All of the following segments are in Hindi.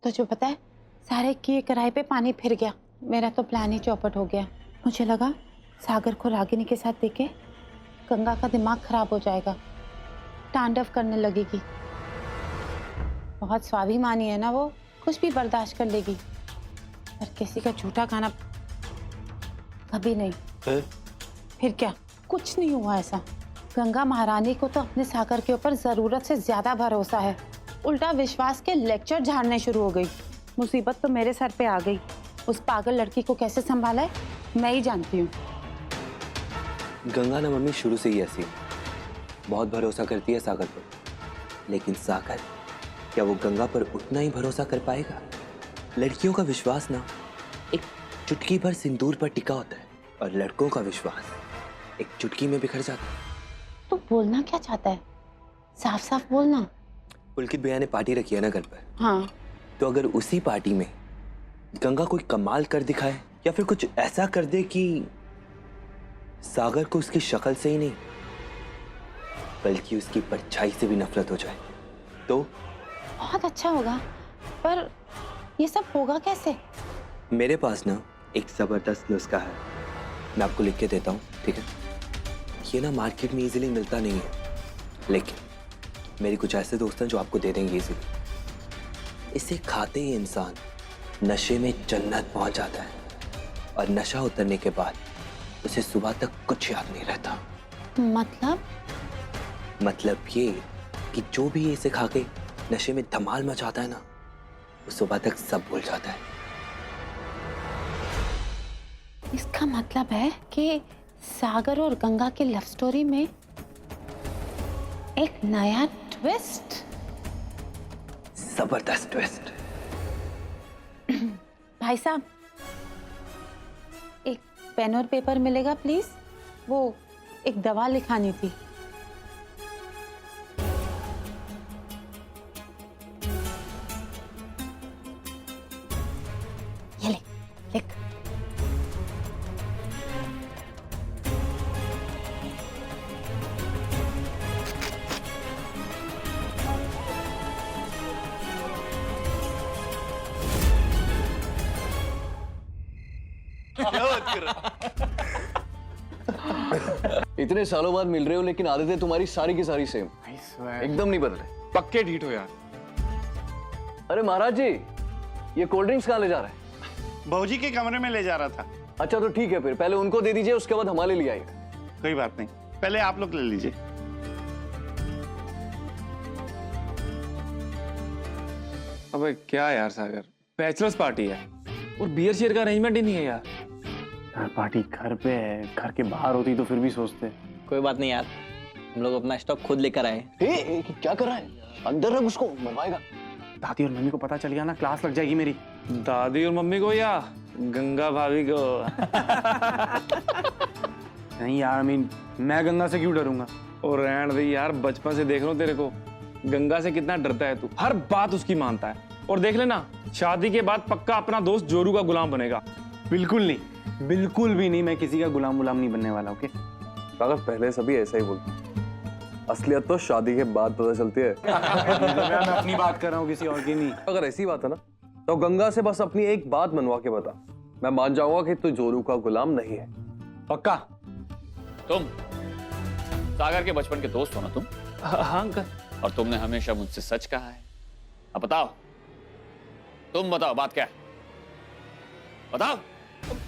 तुझे पता है, सारे किए कराए पे पानी फिर गया। मेरा तो प्लान ही चौपट हो गया। मुझे लगा सागर को रागिनी के साथ देखे गंगा का दिमाग खराब हो जाएगा, तांडव करने लगेगी। बहुत स्वाभिमानी है ना वो, कुछ भी बर्दाश्त कर लेगी, पर किसी का झूठा खाना कभी नहीं। फिर क्या, कुछ नहीं हुआ ऐसा। गंगा महारानी को तो अपने सागर के ऊपर जरूरत से ज्यादा भरोसा है। उल्टा विश्वास के लेक्चर झाड़ने शुरू हो गई। मुसीबत तो मेरे सर पे आ गई। उस पागल लड़की को कैसे संभाला है मैं ही जानती हूँ। गंगा ना मम्मी शुरू से ही ऐसी बहुत भरोसा करती है सागर पर, लेकिन सागर क्या वो गंगा पर उतना ही भरोसा कर पाएगा? लड़कियों का विश्वास ना एक चुटकी भर सिंदूर पर टिका होता है, और लड़कों का विश्वास एक चुटकी में बिखर जाता है। तो बोलना क्या चाहता है, साफ साफ बोलना। पुलकित भैया ने पार्टी रखी है ना घर पर, हाँ तो अगर उसी पार्टी में गंगा कोई कमाल कर दिखाए या फिर कुछ ऐसा कर दे कि सागर को उसकी शक्ल से ही नहीं बल्कि उसकी परछाई से भी नफरत हो जाए तो बहुत अच्छा होगा। पर ये सब होगा कैसे? मेरे पास ना एक जबरदस्त नुस्खा है, मैं आपको लिख के देता हूँ, ठीक है? ये ना मार्केट में इजीली मिलता नहीं है, लेकिन मेरे कुछ ऐसे दोस्त हैं जो आपको दे देंगे इजीली। इसे खाते ही इंसान नशे में जन्नत पहुंच जाता है, और नशा उतरने के बाद उसे सुबह तक कुछ याद नहीं रहता। मतलब ये कि जो भी इसे खा के नशे में धमाल मचाता है ना, वो सुबह तक सब भूल जाता है। इसका मतलब है कि सागर और गंगा की लव स्टोरी में एक नया ट्विस्ट। जबरदस्त ट्विस्ट। भाई साहब, एक पेन और पेपर मिलेगा प्लीज? वो एक दवा लिखानी थी। ये ले, लिख। इतने सालों बाद मिल रहे हो, लेकिन आदतें तुम्हारी सारी की सारी सेम, एकदम नहीं बदले। पक्के ढीठ हो यार। अरे महाराज जी, ये कोल्ड ड्रिंक्स कहाँ ले जा रहे हैं? बहूजी के कमरे में ले जा रहा था। अच्छा तो ठीक है, फिर पहले उनको दे दीजिए, उसके बाद हमारे लिए आइएगा। कोई बात नहीं, पहले आप लोग ले लीजिए। अबे क्या यार सागर, बैचलर्स पार्टी है और बियर शेयर का अरेंजमेंट ही नहीं है यार। पार्टी घर पे है, घर के बाहर होती तो फिर भी सोचते। कोई बात नहीं यार, हम लोग अपना स्टॉक खुद लेकर आए। क्या कर रहा है? अंदर रख उसको, मरवाएगा। दादी और मम्मी को पता चल गया ना, क्लास लग जाएगी मेरी। दादी और मम्मी को या गंगा भाभी को? नहीं यार, मैं गंगा से क्यों डरूंगा? और रहन दे यार, बचपन से देख रहा हूं तेरे को, गंगा से कितना डरता है तू, हर बात उसकी मानता है। और देख लेना, शादी के बाद पक्का अपना दोस्त जोरू का गुलाम बनेगा। बिल्कुल नहीं, बिल्कुल भी नहीं। मैं किसी का गुलाम नहीं बनने वाला। ओके सागर, पहले सभी ऐसा ही बोलते, असलियत तो शादी के बाद पता चलती है। मैं अपनी बात कर रहा हूँ, किसी और की नहीं। अगर ऐसी बात है ना, तो गंगा से बस अपनी एक बात मनवा के बता, मैं मान जाऊंगा कि तू जोरू का गुलाम नहीं है। पक्का? तुम सागर के बचपन के दोस्त हो ना तुम? हाँ अंकल। और तुमने हमेशा मुझसे सच कहा है। अब बताओ, तुम बताओ बात क्या है, बताओ।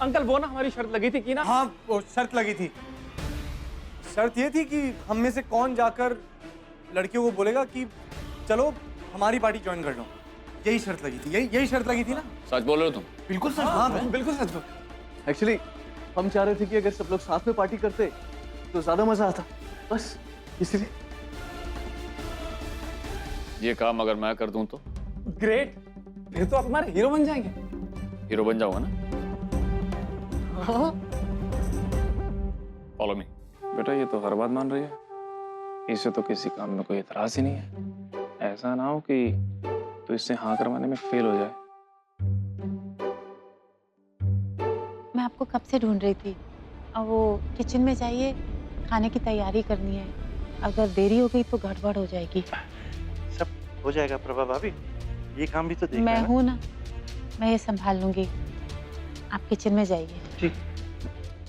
अंकल वो ना हमारी शर्त लगी थी कि ना। हाँ, वो शर्त लगी थी। शर्त ये थी कि हम में से कौन जाकर लड़कियों को बोलेगा कि चलो हमारी पार्टी ज्वाइन कर लो। यही शर्त लगी थी, यही शर्त लगी थी ना। सच बोल रहे हो तुम? बिल्कुल सच। हाँ, बिल्कुल सच। एक्चुअली हम चाह रहे थे कि अगर सब लोग साथ में पार्टी करते तो ज्यादा मजा आता, बस इसलिए। ये काम अगर मैं कर दूं तो? ग्रेट, फिर तो आप हमारे हीरो बन जाएंगे। हीरो बन जाऊंगा ना? Follow me. बेटा ये तो हर बात मान रही है, इसे तो किसी काम में कोई एतराज ही नहीं है। ऐसा ना हो कि तो इससे हाँ करवाने में फेल हो जाए। मैं आपको कब से ढूंढ रही थी। अब वो किचन में जाइए, खाने की तैयारी करनी है। अगर देरी हो गई तो गड़बड़ हो जाएगी। सब हो जाएगा प्रभा भाभी, ये काम भी तो देखना मैं है ना। हूं ना, मैं ये संभाल लूंगी। आप किचन में जाइए। ठीक।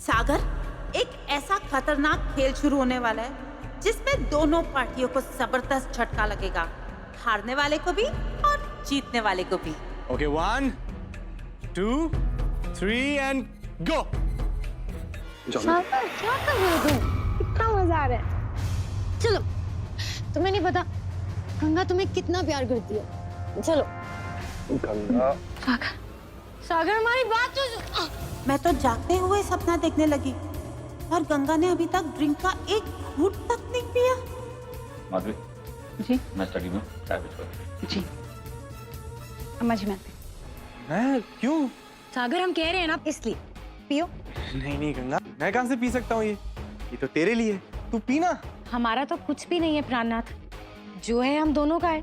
सागर, एक ऐसा खतरनाक खेल शुरू होने वाला है जिसमें दोनों पार्टियों को जबरदस्त झटका लगेगा, हारने वाले को भी और जीतने वाले को भी। Okay 1 2 3 and go. सागर क्या कर रहे हो तुम? कितना मजा आ रहा है। चलो, तुम्हें नहीं पता गंगा तुम्हें कितना प्यार करती है। चलो गंगा। सागर, सागर हमारी बात तो मैं तो जागते हुए सपना देखने लगी और गंगा ने अभी तक ड्रिंक का एक घूंट तक नहीं पिया। माधवी जी मैं स्टडी में प्राइवेट कर जी, समझ में। मैं क्यों? सागर हम कह रहे हैं ना इसलिए पियो। नहीं नहीं गंगा, मैं कहाँ से पी सकता हूँ ये तो तेरे लिए। तू पीना। हमारा तो कुछ भी नहीं है प्राणनाथ, जो है हम दोनों का है।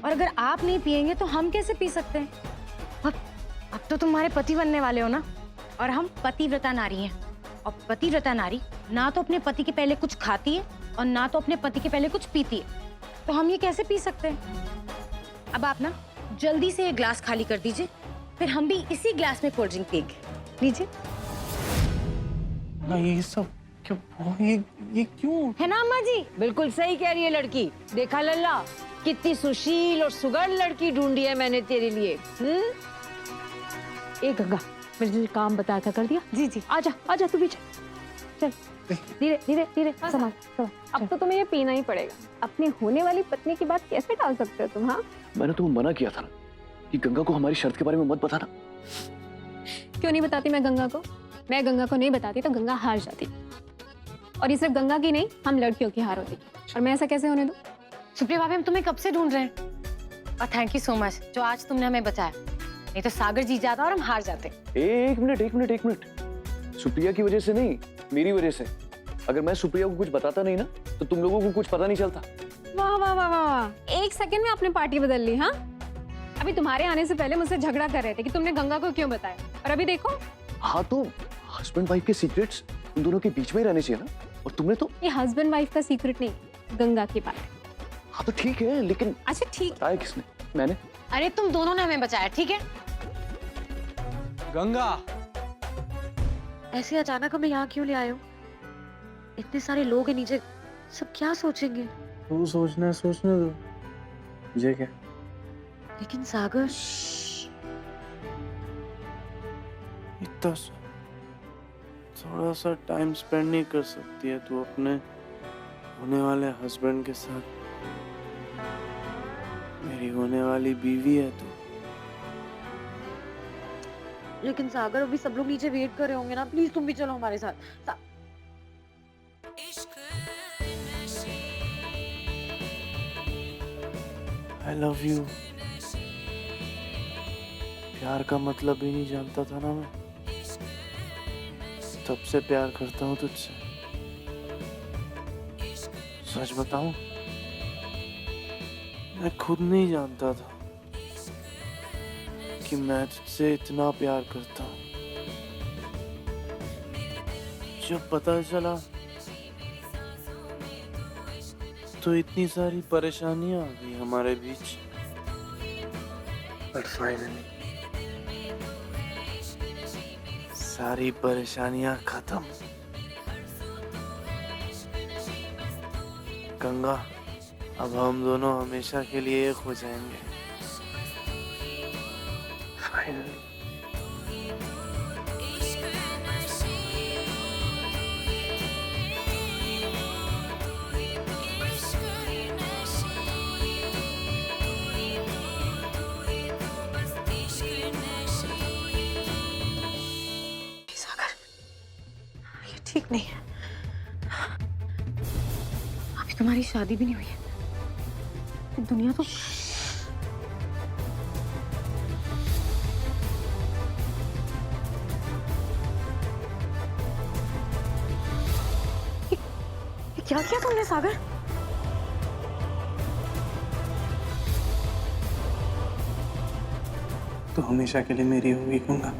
और अगर आप नहीं पिएंगे तो हम कैसे पी सकते हैं? अब तो तुम्हारे पति बनने वाले हो ना, और हम पतिव्रता नारी हैं। और पतिव्रता नारी ना तो अपने पति के पहले कुछ खाती है और ना तो अपने पति के पहले कुछ पीती है, तो हम ये कैसे पी सकते हैं? अब आप ना जल्दी से ये ग्लास खाली कर दीजिए, फिर हम भी इसी ग्लास में कोल्ड ड्रिंक पिएंगे। लीजिए। ना ये सब क्यों? ये क्यों? है ना अम्मा जी? बिल्कुल सही कह रही है लड़की। देखा लल्ला, कितनी सुशील और सुगढ़ लड़की ढूंढी है मैंने तेरे लिए। ए गंगा, मैंने तुझे काम बताया था, कर दिया? जी जी। आजा तू भी चल। धीरे धीरे धीरे संभाल। अब तो तुम्हें ये पीना ही पड़ेगा। अपनी होने वाली पत्नी की बात कैसे टाल सकते हो तुम? हाँ, मैंने तुम्हें मना किया था ना कि गंगा को हमारी शर्त के बारे में मत बताना। क्यों नहीं बताती मैं गंगा को? मैं गंगा को नहीं बताती तो गंगा हार जाती, और ये सिर्फ गंगा की नहीं, हम लड़कियों की हार होती। और मैं ऐसा कैसे होने दूं? सुप्रिया भाभी, हम तुम्हें कब से ढूंढ रहे हैं। और थैंक यू सो मच जो आज तुमने हमें बचाया, नहीं तो सागर जीत जाता और हम हार जाते। एक मिनट। सुप्रिया की वजह से नहीं, मेरी वजह से। अगर मैं सुप्रिया को कुछ बताता नहीं ना, तो तुम लोगों को कुछ पता नहीं चलता। वाह वाह वाह वाह, एक सेकंड में आपने पार्टी बदल ली। हाँ, अभी तुम्हारे आने से पहले मुझसे झगड़ा कर रहे थे कि तुमने गंगा को क्यों बताया, और अभी देखो। हाँ तो हस्बैंड वाइफ के सीक्रेट्स उन दोनों के बीच में ही रहने चाहिए ना, और तुमने तो। ये हस्बैंड वाइफ का सीक्रेट नहीं, गंगा की बात है। हाँ तो ठीक है, लेकिन अच्छा ठीक। बताया किसने? मैंने। अरे तुम दोनों ने हमें बचाया, ठीक है? गंगा, ऐसे अचानक हमें यहाँ क्यों ले आए हो? इतने सारे लोग हैं नीचे, सब क्या सोचेंगे? तू सोचने दो, मुझे क्या? लेकिन सागर, इतना थोड़ा सा टाइम स्पेंड नहीं कर सकती है तू अपने होने वाले हस्बैंड के साथ? मेरी होने वाली बीवी है तू। लेकिन सागर अभी सब लोग नीचे वेट कर रहे होंगे ना, प्लीज तुम भी चलो हमारे साथ। I love you। प्यार का मतलब ही नहीं जानता था ना मैं, तब से प्यार करता हूँ तुझसे। सच बताऊं, मैं खुद नहीं जानता था कि मैं तुझसे इतना प्यार करता हूँ। जब पता चला तो इतनी सारी परेशानियां आ गई हमारे बीच, पर फाइनली सारी परेशानियां खत्म। गंगा, अब हम दोनों हमेशा के लिए एक हो जाएंगे। फाइनली। ठीक नहीं है, अभी तुम्हारी शादी भी नहीं हुई है। दुनिया तो ये क्या किया तुमने सागर? तो हमेशा के लिए मेरी होगी गंगा।